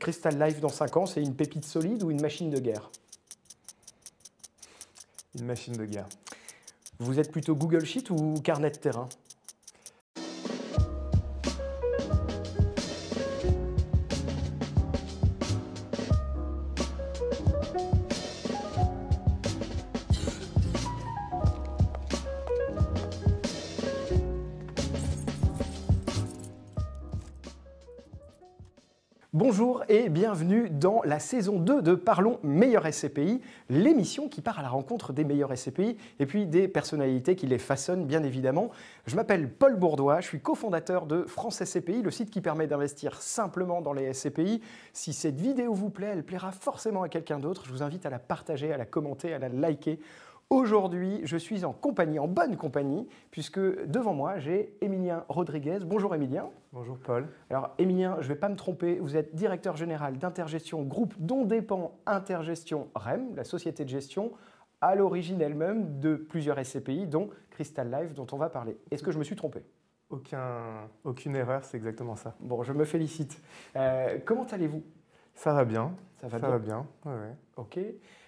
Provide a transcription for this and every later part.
Crystal Life dans 5 ans, c'est une pépite solide ou une machine de guerre? Une machine de guerre. Vous êtes plutôt Google Sheet ou carnet de terrain? Bonjour et bienvenue dans la saison 2 de Parlons Meilleurs SCPI, l'émission qui part à la rencontre des meilleurs SCPI et puis des personnalités qui les façonnent bien évidemment. Je m'appelle Paul Bourdois, je suis cofondateur de France SCPI, le site qui permet d'investir simplement dans les SCPI. Si cette vidéo vous plaît, elle plaira forcément à quelqu'un d'autre. Je vous invite à la partager, à la commenter, à la liker. Aujourd'hui, je suis en bonne compagnie, puisque devant moi, j'ai Émilien Rodriguez. Bonjour Émilien. Bonjour Paul. Alors Émilien, je ne vais pas me tromper, vous êtes directeur général d'Intergestion Groupe dont dépend Intergestion REM, la société de gestion, à l'origine elle-même de plusieurs SCPI, dont Crystal Life, dont on va parler. Est-ce que je me suis trompé? Aucune erreur, c'est exactement ça. Bon, je me félicite. Comment allez-vous? Ça va bien. Ça va bien. Ouais. Ok.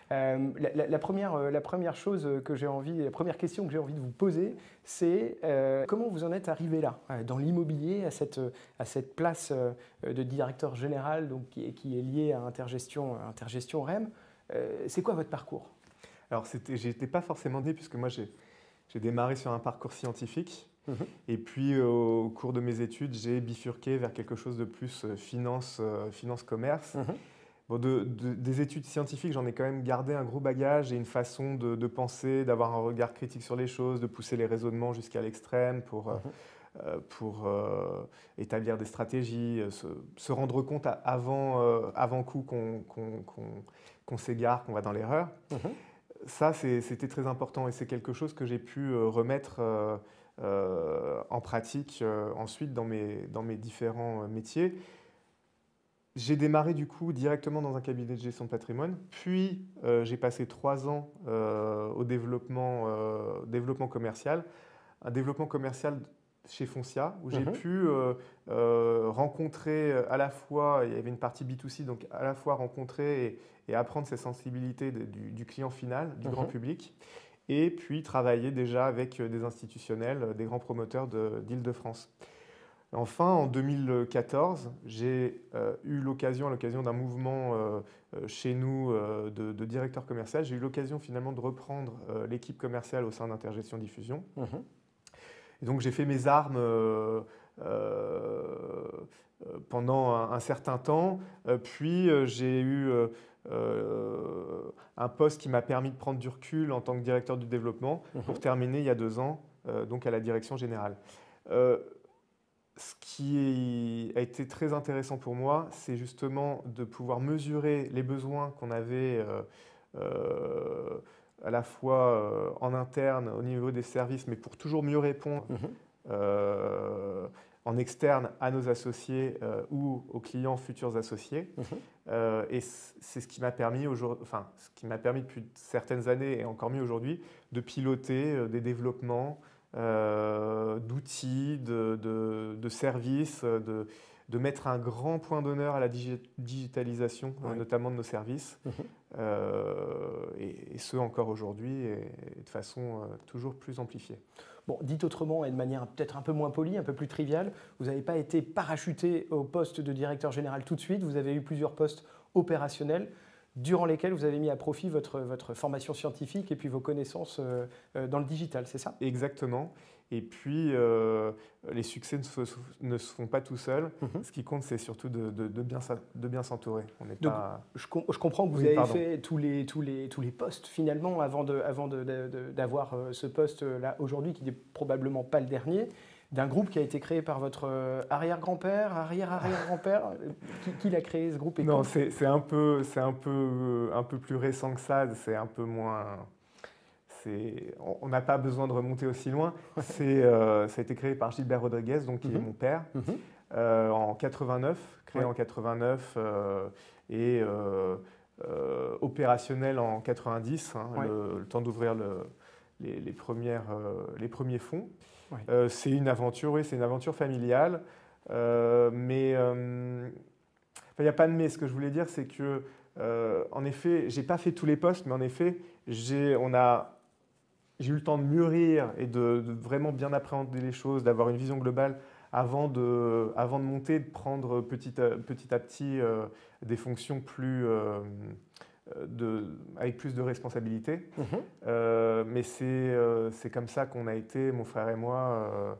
La première chose que j'ai envie, la première question que j'ai envie de vous poser, c'est comment vous en êtes arrivé là, dans l'immobilier, à cette place de directeur général donc, qui est liée à Intergestion REM. C'est quoi votre parcours? Alors, j'étais pas forcément né, puisque moi, j'ai démarré sur un parcours scientifique. Et puis, au cours de mes études, j'ai bifurqué vers quelque chose de plus finance-commerce. Bon, des études scientifiques, j'en ai quand même gardé un gros bagage et une façon de penser, d'avoir un regard critique sur les choses, de pousser les raisonnements jusqu'à l'extrême pour établir des stratégies, se rendre compte avant coup qu'on s'égare, qu'on va dans l'erreur. Ça, c'était très important et c'est quelque chose que j'ai pu remettre en pratique ensuite dans mes différents métiers. J'ai démarré du coup directement dans un cabinet de gestion de patrimoine, puis j'ai passé 3 ans au développement commercial, un développement commercial chez Foncia, où j'ai pu rencontrer à la fois, il y avait une partie B2C, donc à la fois rencontrer et apprendre ces sensibilités du client final, du grand public, et puis travailler déjà avec des institutionnels, des grands promoteurs d'Île-de-France. Enfin, en 2014, j'ai eu l'occasion, à l'occasion d'un mouvement chez nous de directeur commercial, j'ai eu l'occasion finalement de reprendre l'équipe commerciale au sein d'Intergestion Diffusion. Et donc j'ai fait mes armes pendant un certain temps, puis j'ai eu un poste qui m'a permis de prendre du recul en tant que directeur du développement pour terminer il y a 2 ans, donc à la direction générale. Ce qui a été très intéressant pour moi, c'est justement de pouvoir mesurer les besoins qu'on avait à la fois en interne, au niveau des services, mais pour toujours mieux répondre en externe à nos associés ou aux clients futurs associés. Et c'est ce qui m'a permis depuis certaines années et encore mieux aujourd'hui de piloter des développements d'outils, de services, de mettre un grand point d'honneur à la digitalisation, notamment de nos services, et ce encore aujourd'hui, et de façon toujours plus amplifiée. Bon, dit autrement et de manière peut-être un peu moins polie, un peu plus triviale, vous n'avez pas été parachuté au poste de directeur général tout de suite, vous avez eu plusieurs postes opérationnels durant lesquels vous avez mis à profit votre formation scientifique et puis vos connaissances dans le digital, c'est ça? Exactement. Et puis, les succès ne se font pas tout seuls. Ce qui compte, c'est surtout de bien s'entourer. Je comprends que vous avez fait tous les postes finalement avant d'avoir ce poste-là aujourd'hui, qui n'est probablement pas le dernier, d'un groupe qui a été créé par votre arrière-grand-père, arrière-arrière-grand-père. Qui l'a créé ce groupe? Non, c'est un peu plus récent que ça. C'est un peu moins. On n'a pas besoin de remonter aussi loin. Ça a été créé par Gilbert Rodriguez, donc, qui est mon père, en 89, créé en 89 et opérationnel en 90, le temps d'ouvrir les premiers fonds. C'est une aventure, c'est une aventure familiale, mais il n'y a pas de mais. Ce que je voulais dire, c'est que, en effet, je n'ai pas fait tous les postes, mais en effet, j'ai eu le temps de mûrir et de vraiment bien appréhender les choses, d'avoir une vision globale avant de monter, de prendre petit à petit des fonctions avec plus de responsabilité. Mais c'est comme ça qu'on a été, mon frère et moi,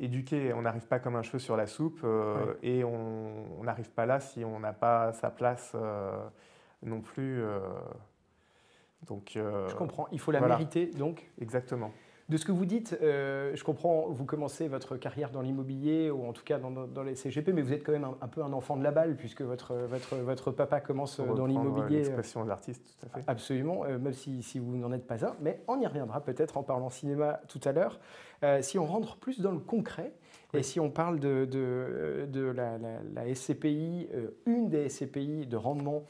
éduqués. On n'arrive pas comme un cheveu sur la soupe et on n'arrive pas là si on n'a pas sa place non plus. Donc, je comprends, il faut la mériter donc. Exactement. De ce que vous dites, je comprends, vous commencez votre carrière dans l'immobilier ou en tout cas dans les CGP, mais vous êtes quand même un peu un enfant de la balle puisque votre papa commence dans l'immobilier. L'expression de l'artiste, tout à fait. Absolument, même si vous n'en êtes pas un, mais on y reviendra peut-être en parlant cinéma tout à l'heure. Si on rentre plus dans le concret et si on parle de la SCPI, une des SCPI de rendement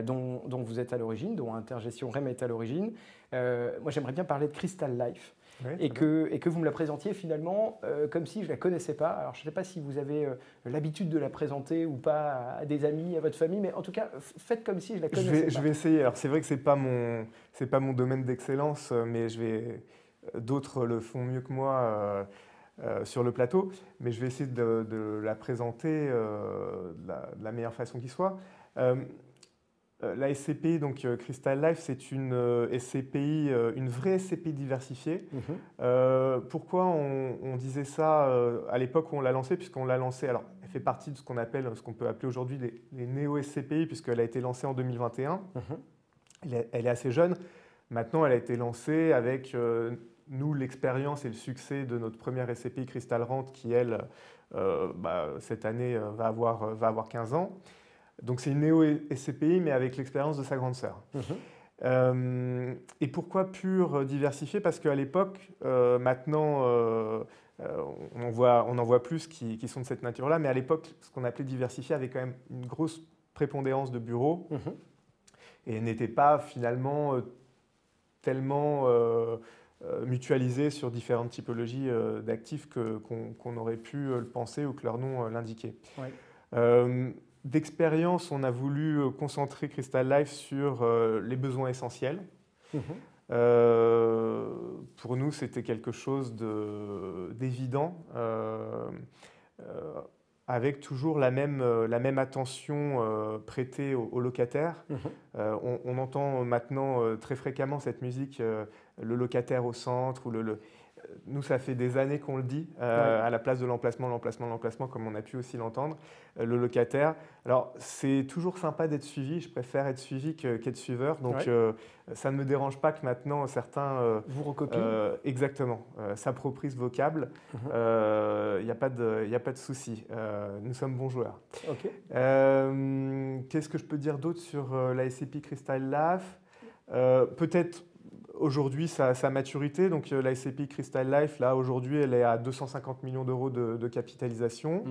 dont vous êtes à l'origine, dont Intergestion REM est à l'origine, moi j'aimerais bien parler de Crystal Life. Oui, et que vous me la présentiez finalement comme si je ne la connaissais pas. Alors je ne sais pas si vous avez l'habitude de la présenter ou pas à des amis, à votre famille, mais en tout cas faites comme si je la connaissais pas. Je vais essayer. Alors c'est vrai que ce n'est pas mon domaine d'excellence, mais d'autres le font mieux que moi sur le plateau, mais je vais essayer de la présenter de la meilleure façon qui soit. La SCPI, donc Crystal Life, c'est une SCPI, une vraie SCPI diversifiée. Pourquoi on disait ça à l'époque où on l'a lancée? Puisqu'on l'a lancée, alors elle fait partie de ce qu'on peut appeler aujourd'hui les néo-SCPI, puisqu'elle a été lancée en 2021. Elle est assez jeune. Maintenant, elle a été lancée avec nous, l'expérience et le succès de notre première SCPI Crystal Rent, qui elle, cette année, va avoir 15 ans. Donc c'est une néo-SCPI, mais avec l'expérience de sa grande sœur. Et pourquoi pure diversifiée? Parce qu'à l'époque, maintenant, on en voit plus qui sont de cette nature-là, mais à l'époque, ce qu'on appelait diversifié avait quand même une grosse prépondérance de bureaux et n'était pas finalement tellement mutualisée sur différentes typologies d'actifs qu'on aurait pu le penser ou que leur nom l'indiquait. D'expérience, on a voulu concentrer Crystal Life sur les besoins essentiels. Pour nous, c'était quelque chose d'évident, avec toujours la même attention prêtée aux locataires. On entend maintenant très fréquemment cette musique, le locataire au centre, ou nous, ça fait des années qu'on le dit, à la place de l'emplacement, comme on a pu aussi l'entendre, le locataire. Alors, c'est toujours sympa d'être suivi, je préfère être suivi qu'être suiveur, donc ça ne me dérange pas que maintenant certains… vous recopient. Exactement, s'approprient ce vocable, y a pas de souci, nous sommes bons joueurs. Qu'est-ce que je peux dire d'autre sur la SCPI Crystal Life? Peut-être… Aujourd'hui, sa maturité, donc la SCPI Crystal Life, là aujourd'hui, elle est à 250 millions d'euros de capitalisation.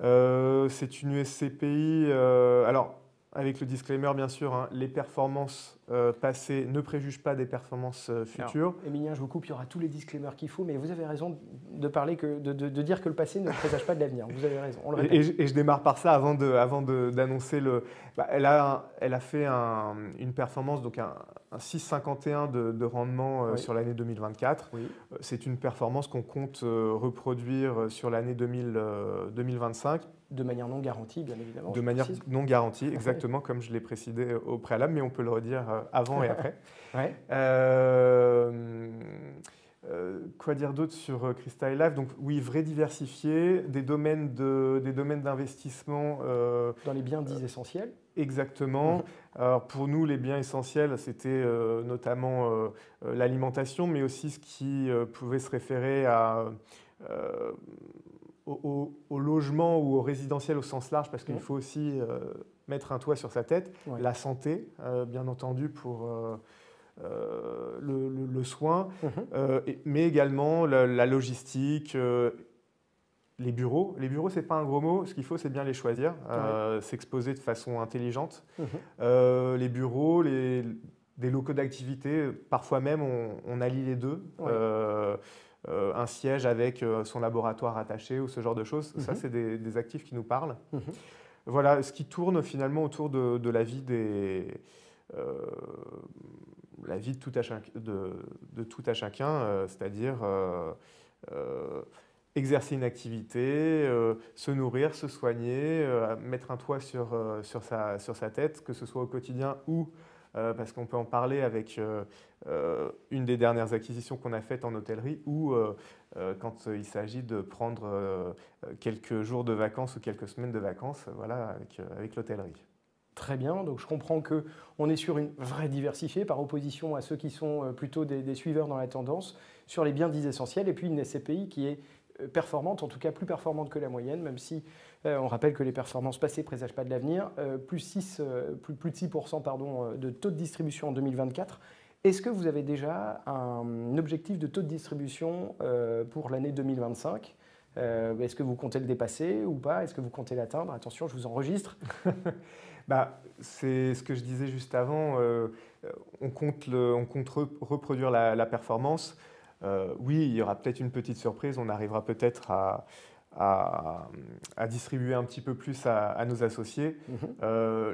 C'est une SCPI, alors avec le disclaimer bien sûr, hein, les performances passées ne préjugent pas des performances futures. Alors, Émilien, je vous coupe, il y aura tous les disclaimers qu'il faut, mais vous avez raison de parler de dire que le passé ne présage pas de l'avenir. Vous avez raison, on le répète. Et je démarre par ça avant d'annoncer le… elle a fait une performance, donc un 6,51 de rendement sur l'année 2024. C'est une performance qu'on compte reproduire sur l'année 2025. De manière non garantie, bien évidemment. De manière non garantie, exactement, comme je l'ai précisé au préalable, mais on peut le redire avant et après. Quoi dire d'autre sur Crystal Life? Donc oui, vrai diversifié, des domaines d'investissement… dans les biens dits essentiels. Exactement. Alors pour nous, les biens essentiels, c'était notamment l'alimentation, mais aussi ce qui pouvait se référer au logement ou au résidentiel au sens large, parce qu'il faut aussi mettre un toit sur sa tête. La santé, bien entendu, pour le soin, mais également la logistique, les bureaux. Les bureaux, ce n'est pas un gros mot. Ce qu'il faut, c'est bien les choisir, s'exposer de façon intelligente. Les bureaux, des locaux d'activité, parfois même, on allie les deux. Un siège avec son laboratoire attaché ou ce genre de choses. Ça, c'est des actifs qui nous parlent. Voilà, ce qui tourne finalement autour de la vie la vie de tout à chacun, c'est-à-dire exercer une activité, se nourrir, se soigner, mettre un toit sur sa tête, que ce soit au quotidien ou, parce qu'on peut en parler avec une des dernières acquisitions qu'on a faites en hôtellerie, ou quand il s'agit de prendre quelques jours de vacances ou quelques semaines de vacances, voilà, avec l'hôtellerie. Très bien, donc je comprends qu'on est sur une vraie diversifiée par opposition à ceux qui sont plutôt des suiveurs dans la tendance, sur les biens dits essentiels, et puis une SCPI qui est performante, en tout cas plus performante que la moyenne, même si on rappelle que les performances passées ne présagent pas de l'avenir, plus de 6% pardon, de taux de distribution en 2024. Est-ce que vous avez déjà un objectif de taux de distribution pour l'année 2025 ? Est-ce que vous comptez le dépasser ou pas? Est-ce que vous comptez l'atteindre? Attention, je vous enregistre. C'est ce que je disais juste avant, on compte reproduire la performance. Oui, il y aura peut-être une petite surprise, on arrivera peut-être à distribuer un petit peu plus à nos associés.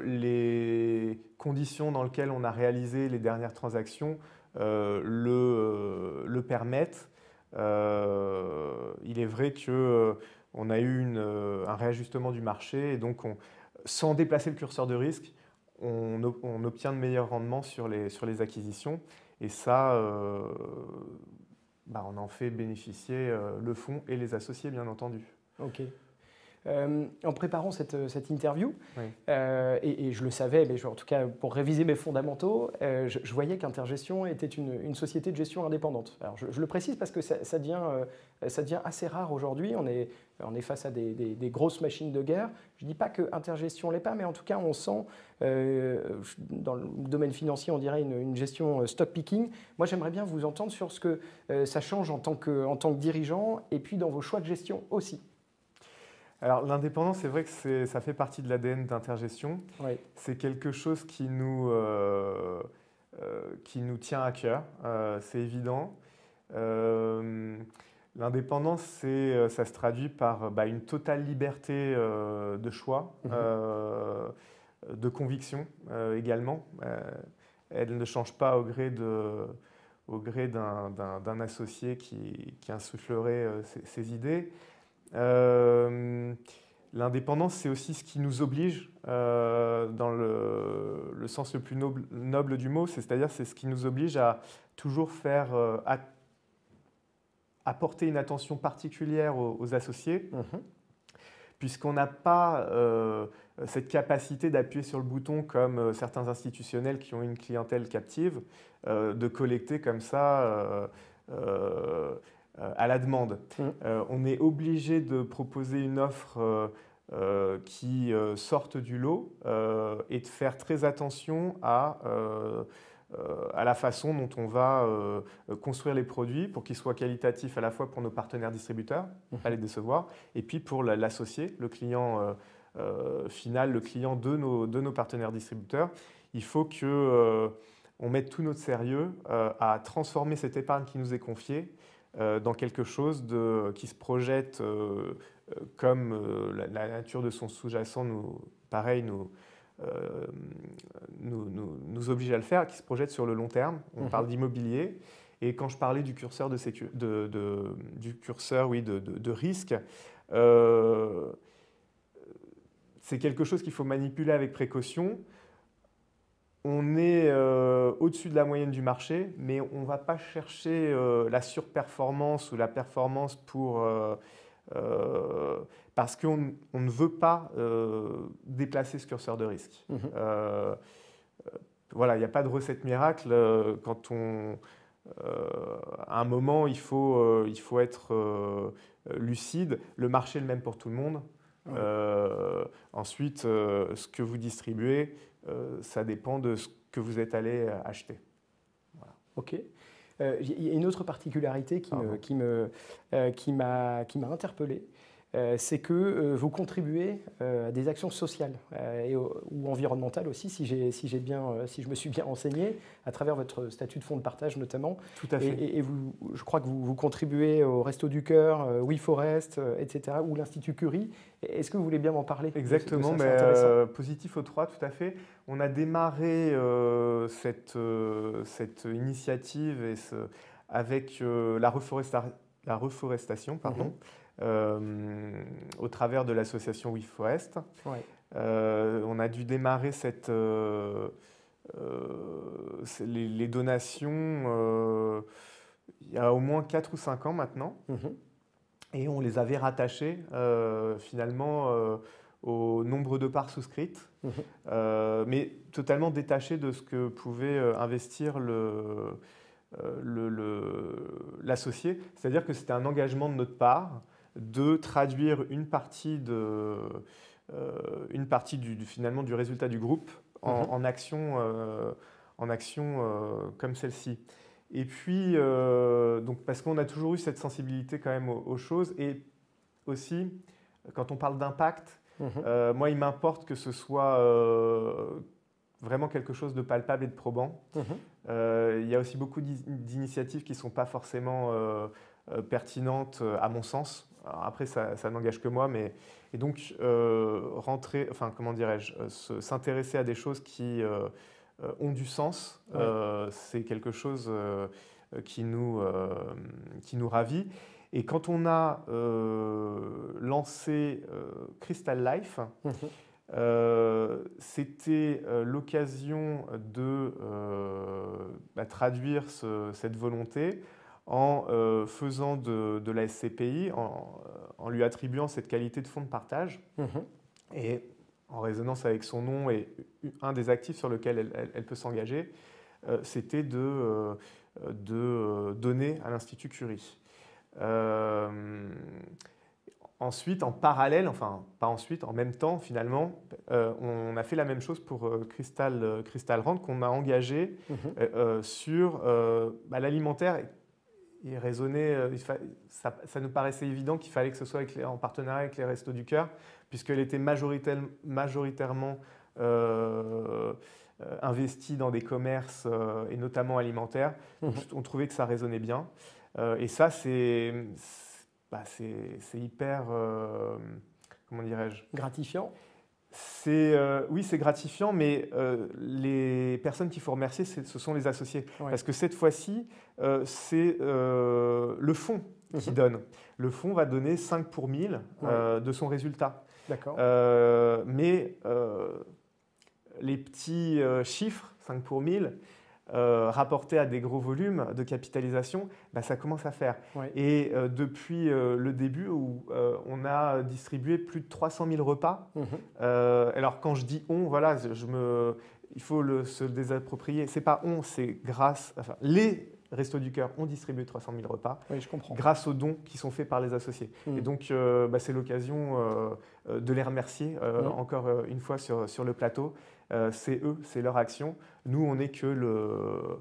Les conditions dans lesquelles on a réalisé les dernières transactions le permettent. Il est vrai qu'on a eu un réajustement du marché et donc sans déplacer le curseur de risque, on obtient de meilleurs rendements sur les acquisitions. Et ça, on en fait bénéficier le fonds et les associés, bien entendu. Ok. En préparant cette interview, Oui. et je le savais, mais en tout cas pour réviser mes fondamentaux, je voyais qu'Intergestion était une société de gestion indépendante. Alors je le précise parce que ça devient assez rare aujourd'hui. On est face à des grosses machines de guerre. Je ne dis pas que Intergestion ne l'est pas, mais en tout cas on sent, dans le domaine financier, on dirait une gestion stock picking. Moi j'aimerais bien vous entendre sur ce que ça change en tant que dirigeant et puis dans vos choix de gestion aussi. Alors l'indépendance, c'est vrai que ça fait partie de l'ADN d'Intergestion. Oui. C'est quelque chose qui nous tient à cœur, c'est évident. L'indépendance, ça se traduit par une totale liberté de choix, de conviction également. Elle ne change pas au gré d'un associé qui insufflerait ses idées. L'indépendance, c'est aussi ce qui nous oblige, dans le sens le plus noble du mot, c'est-à-dire c'est ce qui nous oblige à toujours apporter une attention particulière aux associés, puisqu'on n'a pas cette capacité d'appuyer sur le bouton comme certains institutionnels qui ont une clientèle captive, de collecter comme ça à la demande. On est obligé de proposer une offre qui sorte du lot et de faire très attention à la façon dont on va construire les produits pour qu'ils soient qualitatifs à la fois pour nos partenaires distributeurs, pas les décevoir, et puis pour l'associé, le client final, le client de nos partenaires distributeurs. Il faut qu'on mette tout notre sérieux à transformer cette épargne qui nous est confiée dans quelque chose qui se projette comme la nature de son sous-jacent nous oblige à le faire, qui se projette sur le long terme. On parle d'immobilier. Et quand je parlais du curseur de risque, c'est quelque chose qu'il faut manipuler avec précaution. On est au-dessus de la moyenne du marché, mais on ne va pas chercher la surperformance ou la performance parce qu'on ne veut pas déplacer ce curseur de risque. Voilà, il n'y a pas de recette miracle. À un moment, il faut être lucide. Le marché est le même pour tout le monde. Ensuite, ce que vous distribuez, ça dépend de ce que vous êtes allé acheter. Voilà. Ok. Il y a une autre particularité qui m'a interpellé. c'est que vous contribuez à des actions sociales ou environnementales aussi, si je me suis bien renseigné, à travers votre statut de fonds de partage notamment. Tout à fait. Et je crois que vous contribuez au Resto du Cœur, WeForest, etc., ou l'Institut Curie. Est-ce que vous voulez bien m'en parler? Exactement, de ça, c'est intéressant. Positif aux 3, tout à fait. On a démarré cette initiative avec la reforestation, pardon, au travers de l'association WeForest. Ouais. On a dû démarrer les donations il y a au moins 4 ou 5 ans maintenant. Et on les avait rattachées finalement au nombre de parts souscrites, mais totalement détachées de ce que pouvait investir l'associé. C'est-à-dire que c'était un engagement de notre part de traduire une partie finalement du résultat du groupe en action comme celle-ci. Et puis, donc, parce qu'on a toujours eu cette sensibilité quand même aux choses, et aussi, quand on parle d'impact, moi, il m'importe que ce soit vraiment quelque chose de palpable et de probant. Il y a aussi beaucoup d'initiatives qui ne sont pas forcément pertinentes à mon sens. Alors après, ça n'engage que moi, mais et donc s'intéresser à des choses qui ont du sens, c'est quelque chose qui nous ravit. Et quand on a lancé Crystal Life, c'était l'occasion de traduire cette volonté en faisant de la SCPI, en lui attribuant cette qualité de fonds de partage. Et en résonance avec son nom et un des actifs sur lequel elle peut s'engager, c'était de donner à l'Institut Curie. Ensuite, en parallèle, enfin pas ensuite, en même temps finalement, on a fait la même chose pour Crystal Rand qu'on a engagé sur l'alimentaire. Il raisonnait, ça nous paraissait évident qu'il fallait que ce soit en partenariat avec les Restos du Cœur, puisqu'elle était majoritairement investie dans des commerces et notamment alimentaires. Donc, on trouvait que ça résonnait bien. Et ça, c'est hyper, comment dirais-je? Gratifiant. Oui, c'est gratifiant, mais les personnes qu'il faut remercier, ce sont les associés. Ouais. Parce que cette fois-ci, c'est le fonds qui donne. Le fonds va donner 5 pour 1000 de son résultat. D'accord. Mais les petits chiffres, 5 pour 1000, rapportés à des gros volumes de capitalisation, ça commence à faire. Ouais. Et depuis le début, où on a distribué plus de 300 000 repas. Alors quand je dis on, voilà, il faut se désapproprier. C'est pas on, c'est grâce. Enfin, les Restos du Cœur ont distribué 300 000 repas. Oui, je comprends. Grâce aux dons qui sont faits par les associés. Et donc, c'est l'occasion de les remercier encore une fois sur le plateau. C'est eux, c'est leur action. Nous, on n'est que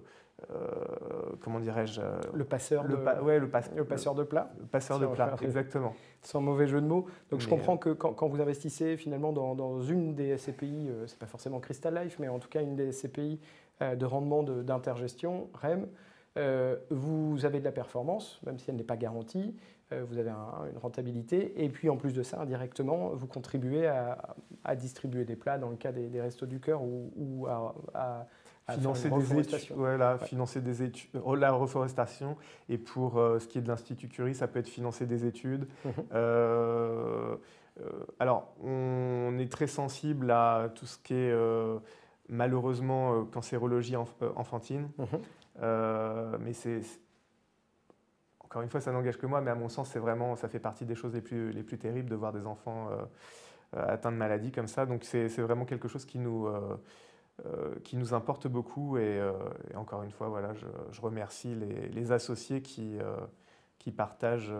comment dirais-je, le passeur de plats. Le passeur de plats, exactement. Sans mauvais jeu de mots. Donc je comprends que quand vous investissez finalement dans une des SCPI, c'est pas forcément Crystal Life, mais en tout cas une des SCPI de rendement d'intergestion, REM, vous avez de la performance, même si elle n'est pas garantie. Vous avez une rentabilité, et puis en plus de ça, indirectement, vous contribuez à distribuer des plats dans le cas des Restos du Cœur ou à financer des études, financer des études, la reforestation, et pour ce qui est de l'Institut Curie, ça peut être financer des études. Alors, on est très sensible à tout ce qui est malheureusement cancérologie enfantine, mais encore une fois, ça n'engage que moi, mais à mon sens, ça fait partie des choses les plus terribles de voir des enfants atteints de maladies comme ça. Donc c'est vraiment quelque chose qui nous importe beaucoup. Et encore une fois, voilà, je remercie les associés qui partagent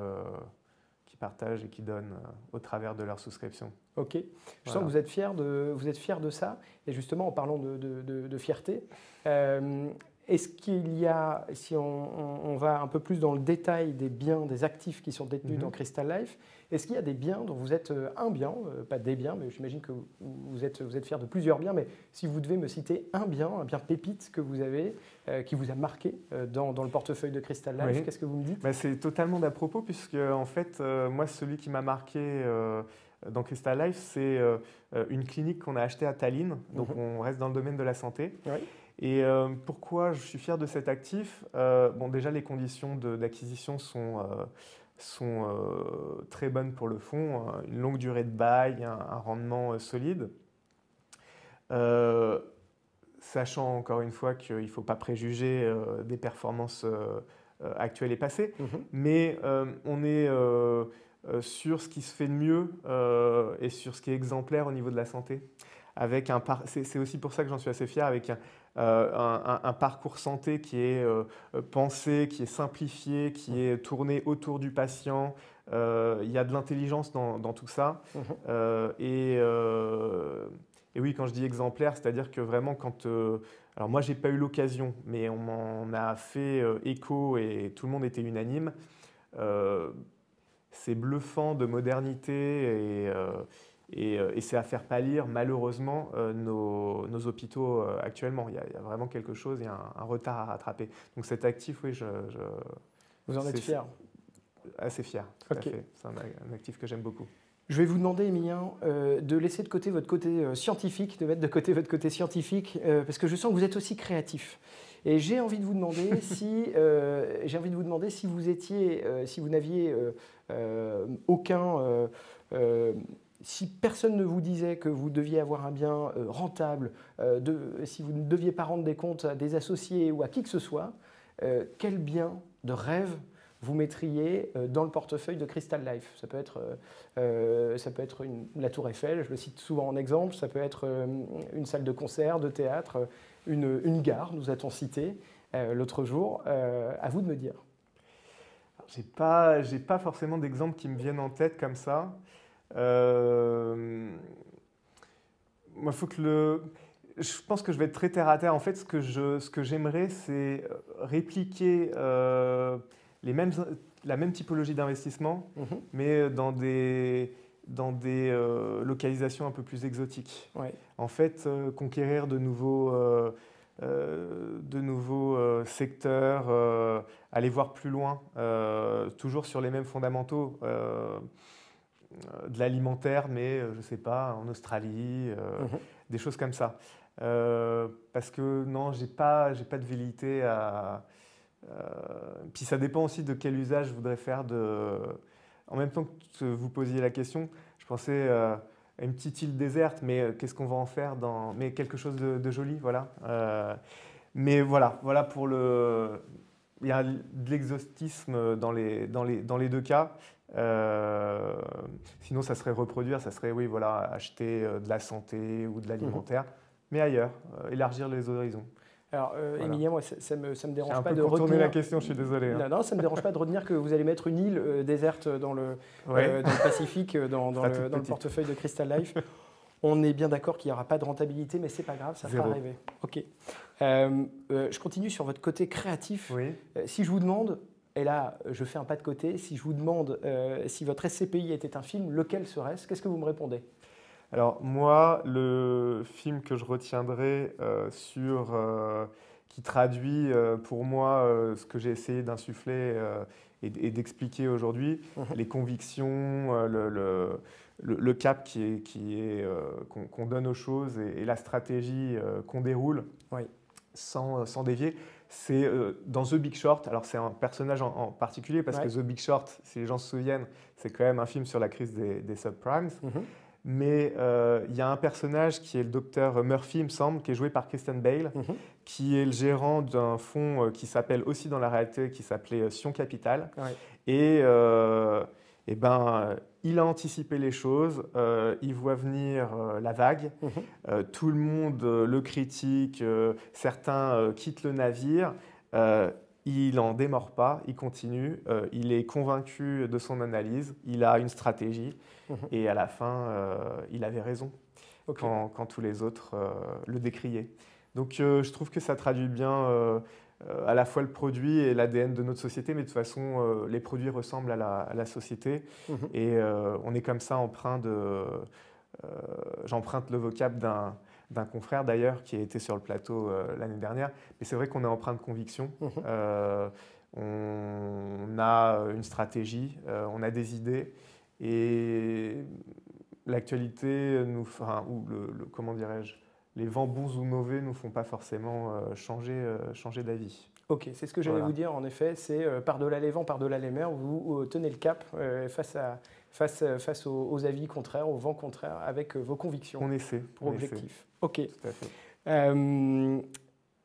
et qui donnent au travers de leur souscription. Ok. Je sens que vous êtes fier de ça. Et justement, en parlant de fierté, Est-ce qu'il y a, si on va un peu plus dans le détail des biens, des actifs qui sont détenus dans Crystal Life, est-ce qu'il y a des biens dont vous êtes un bien, pas des biens, mais j'imagine que vous êtes fier de plusieurs biens, mais si vous devez me citer un bien pépite que vous avez, qui vous a marqué dans le portefeuille de Crystal Life, qu'est-ce que vous me dites? C'est totalement d'à propos, puisque en fait, moi, celui qui m'a marqué dans Crystal Life, c'est une clinique qu'on a achetée à Tallinn, donc on reste dans le domaine de la santé. Et pourquoi je suis fier de cet actif? Bon, déjà, les conditions d'acquisition sont très bonnes pour le fonds, une longue durée de bail, un rendement solide. Sachant encore une fois qu'il ne faut pas préjuger des performances actuelles et passées, mais on est sur ce qui se fait de mieux et sur ce qui est exemplaire au niveau de la santé. C'est aussi pour ça que j'en suis assez fier, avec un parcours santé qui est pensé, qui est simplifié, qui est tourné autour du patient. Il y a de l'intelligence dans tout ça. Et oui, quand je dis exemplaire, c'est-à-dire que vraiment quand... alors moi, je n'ai pas eu l'occasion, mais on m'en a fait écho et tout le monde était unanime. C'est bluffant de modernité et c'est à faire pâlir malheureusement nos hôpitaux actuellement. Il y a vraiment quelque chose, il y a un retard à rattraper. Donc cet actif, oui, vous en êtes fier? Assez fier, tout à fait. C'est un actif que j'aime beaucoup. Je vais vous demander, Emilien, de laisser de côté votre côté scientifique, de mettre de côté votre côté scientifique, parce que je sens que vous êtes aussi créatif. Et j'ai envie de vous demander si vous n'aviez aucun... si personne ne vous disait que vous deviez avoir un bien rentable, si vous ne deviez pas rendre des comptes à des associés ou à qui que ce soit, quel bien de rêve vous mettriez dans le portefeuille de Crystal Life? Ça peut être la Tour Eiffel, je le cite souvent en exemple, ça peut être une salle de concert, de théâtre, une gare, nous a-t-on cité l'autre jour. À vous de me dire. J'ai pas forcément d'exemples qui me viennent en tête comme ça. Moi, je pense que je vais être très terre à terre. En fait, ce que j'aimerais, c'est répliquer la même typologie d'investissement, mais dans des localisations un peu plus exotiques. En fait, conquérir de nouveaux secteurs, aller voir plus loin, toujours sur les mêmes fondamentaux. De l'alimentaire, mais je ne sais pas, en Australie, des choses comme ça. Parce que non, j'ai pas de velléité à... puis ça dépend aussi de quel usage je voudrais faire En même temps que vous posiez la question, je pensais à une petite île déserte, mais qu'est-ce qu'on va en faire mais quelque chose de joli, voilà. Mais voilà pour le... Il y a de l'exotisme dans les deux cas. Sinon, ça serait reproduire, ça serait acheter de la santé ou de l'alimentaire, mais ailleurs, élargir les horizons. Alors, Emilien, moi, ça me dérange pas de contourner la question, je suis désolé. Non, ça me dérange pas de retenir que vous allez mettre une île déserte dans le Pacifique, dans le portefeuille de Crystal Life. On est bien d'accord qu'il n'y aura pas de rentabilité, mais c'est pas grave, ça fera rêver. Ok. Je continue sur votre côté créatif. Si je vous demande, et là je fais un pas de côté, si je vous demande si votre SCPI était un film, lequel serait-ce? Qu'est-ce que vous me répondez? Alors moi, le film que je retiendrai qui traduit pour moi ce que j'ai essayé d'insuffler et d'expliquer aujourd'hui, les convictions, le cap qu'on donne aux choses et la stratégie qu'on déroule sans dévier. C'est dans The Big Short. Alors c'est un personnage en particulier parce que The Big Short, si les gens se souviennent, c'est quand même un film sur la crise des subprimes. Mais il y a un personnage qui est le docteur Murphy, il me semble, qui est joué par Christian Bale, qui est le gérant d'un fonds qui s'appelle aussi dans la réalité, qui s'appelait Sion Capital. Et il a anticipé les choses, il voit venir la vague, tout le monde le critique, certains quittent le navire. Il n'en démord pas, il continue, il est convaincu de son analyse, il a une stratégie et à la fin, il avait raison quand tous les autres le décriaient. Donc je trouve que ça traduit bien à la fois le produit et l'ADN de notre société, mais de toute façon, les produits ressemblent à la société. Et on est comme ça empreint de... J'emprunte le vocable d'un confrère d'ailleurs qui a été sur le plateau l'année dernière. Mais c'est vrai qu'on est empreint de conviction. On a une stratégie, on a des idées. Et l'actualité, comment dirais-je, les vents bons ou mauvais ne nous font pas forcément changer d'avis. Ok, c'est ce que j'allais vous dire en effet, c'est par-delà les vents, par-delà les mers, vous tenez le cap face aux avis contraires, aux vents contraires, avec vos convictions. On essaie. Pour objectif. Ok. Tout à fait.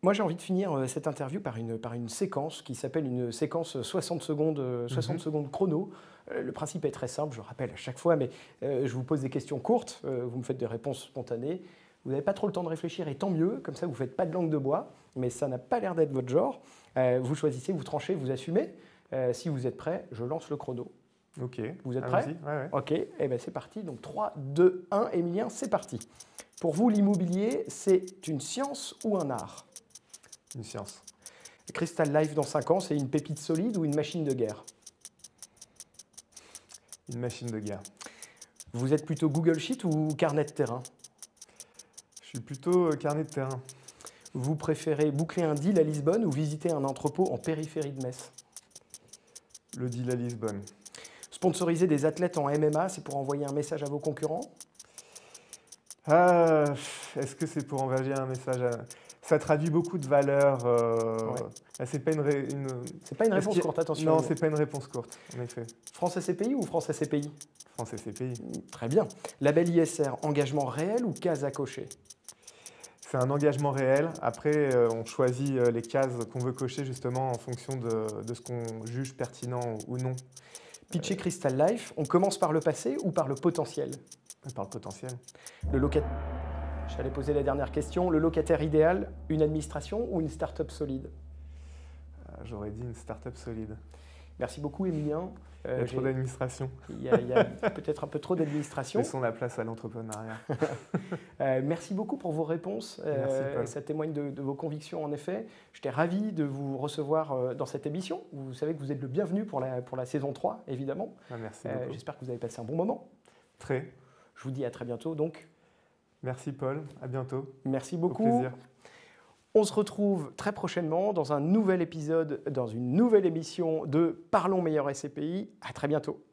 Moi, j'ai envie de finir cette interview par une séquence qui s'appelle une séquence 60 secondes chrono. Le principe est très simple, je rappelle à chaque fois, mais je vous pose des questions courtes, vous me faites des réponses spontanées. Vous n'avez pas trop le temps de réfléchir et tant mieux, comme ça vous ne faites pas de langue de bois, mais ça n'a pas l'air d'être votre genre. Vous choisissez, vous tranchez, vous assumez. Si vous êtes prêts, je lance le chrono. Ok. Vous êtes prêts? Ouais. Ok, et bien c'est parti. Donc 3, 2, 1, Émilien, c'est parti. Pour vous, l'immobilier, c'est une science ou un art? Une science. Crystal Life dans 5 ans, c'est une pépite solide ou une machine de guerre? Une machine de guerre. Vous êtes plutôt Google Sheet ou carnet de terrain? Je suis plutôt carnet de terrain. Vous préférez boucler un deal à Lisbonne ou visiter un entrepôt en périphérie de Metz? Le deal à Lisbonne. Sponsoriser des athlètes en MMA, c'est pour envoyer un message à vos concurrents? Est-ce que c'est pour envoyer un message Ça traduit beaucoup de valeurs. C'est pas une réponse courte, attention. Non, c'est pas une réponse courte, en effet. France SCPI ou France SCPI? France SCPI. Très bien. Label ISR, engagement réel ou case à cocher? C'est un engagement réel. Après, on choisit les cases qu'on veut cocher justement en fonction de ce qu'on juge pertinent ou non. Pitcher Crystal Life, on commence par le passé ou par le potentiel? Par le potentiel. J'allais poser la dernière question. Le locataire idéal, une administration ou une start-up solide? J'aurais dit une start-up solide. Merci beaucoup, Émilien. Il y a trop d'administration. Il y a peut-être un peu trop d'administration. Laissons la place à l'entrepreneuriat. Merci beaucoup pour vos réponses. Merci, Paul. Ça témoigne de vos convictions, en effet. J'étais ravi de vous recevoir dans cette émission. Vous savez que vous êtes le bienvenu pour la saison 3, évidemment. Merci beaucoup. J'espère que vous avez passé un bon moment. Très. Je vous dis à très bientôt, donc. Merci, Paul. À bientôt. Merci beaucoup. Au plaisir. On se retrouve très prochainement dans un nouvel épisode, dans une nouvelle émission de Parlons Meilleur SCPI. À très bientôt.